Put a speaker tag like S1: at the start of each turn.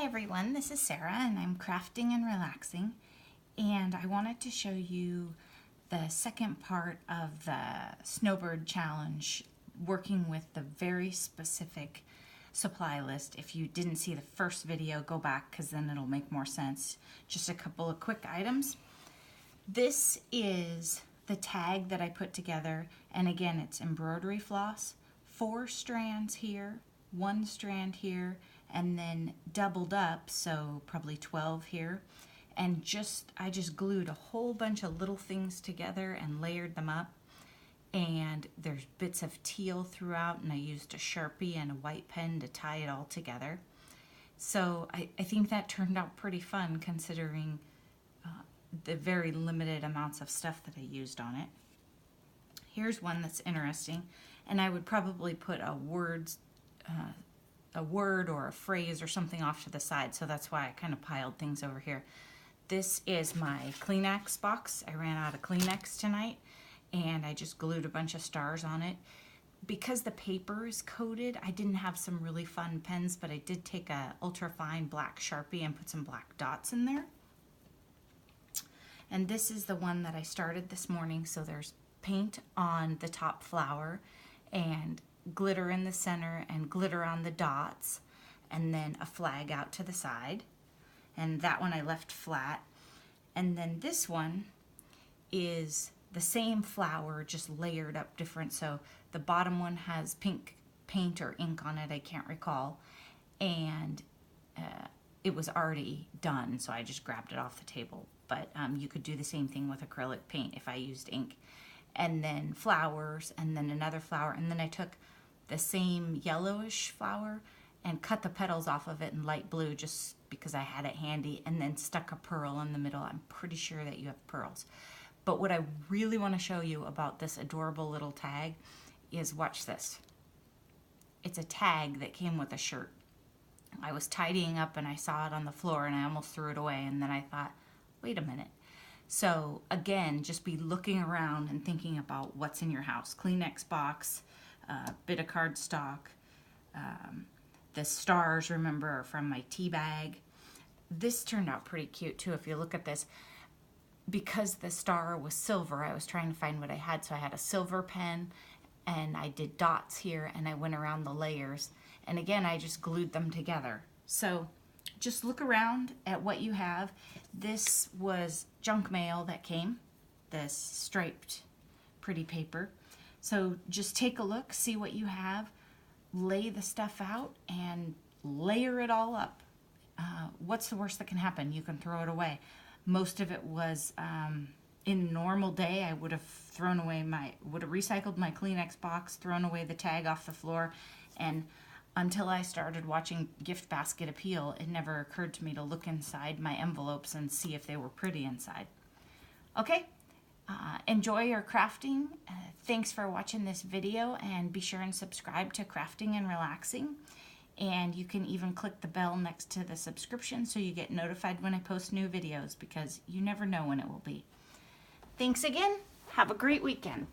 S1: everyone, this is Sarah and I'm crafting and relaxing, and I wanted to show you the second part of the Snowbird challenge, working with the very specific supply list. If you didn't see the first video, go back because then it'll make more sense. Just a couple of quick items. This is the tag that I put together, and again it's embroidery floss, 4 strands here, 1 strand here, and then doubled up, so probably 12 here. And I just glued a whole bunch of little things together and layered them up. And there's bits of teal throughout, and I used a Sharpie and a white pen to tie it all together. So I think that turned out pretty fun considering the very limited amounts of stuff that I used on it. Here's one that's interesting, and I would probably put a word or a phrase or something off to the side, so that's why I kind of piled things over here. This is my Kleenex box. I ran out of Kleenex tonight, and I just glued a bunch of stars on it. Because the paper is coated, I didn't have some really fun pens, but I did take a ultra fine black Sharpie and put some black dots in there. And this is the one that I started this morning, so there's paint on the top flower and glitter in the center and glitter on the dots, and then a flag out to the side. And that one I left flat. And then this one is the same flower, just layered up different. So the bottom one has pink paint or ink on it, I can't recall. And it was already done, so I just grabbed it off the table. But you could do the same thing with acrylic paint if I used ink. And then flowers, and then another flower. And then I took the same yellowish flower and cut the petals off of it in light blue just because I had it handy, and then stuck a pearl in the middle. I'm pretty sure that you have pearls. But what I really want to show you about this adorable little tag is, watch this. It's a tag that came with a shirt. I was tidying up and I saw it on the floor and I almost threw it away, and then I thought, wait a minute. So again, just be looking around and thinking about what's in your house. Kleenex box, bit of cardstock, the stars, remember, are from my tea bag. This turned out pretty cute too if you look at this. Because the star was silver, I was trying to find what I had, so I had a silver pen and I did dots here and I went around the layers, and again I just glued them together. So just look around at what you have. This was junk mail that came, this striped pretty paper. So just take a look, see what you have, lay the stuff out and layer it all up. What's the worst that can happen? You can throw it away. Most of it was, in a normal day, I would have recycled my Kleenex box, thrown away the tag off the floor, and until I started watching Gift Basket Appeal, it never occurred to me to look inside my envelopes and see if they were pretty inside. Okay, enjoy your crafting. Thanks for watching this video, and be sure and subscribe to Crafting and Relaxing. And you can even click the bell next to the subscription so you get notified when I post new videos, because you never know when it will be. Thanks again. Have a great weekend.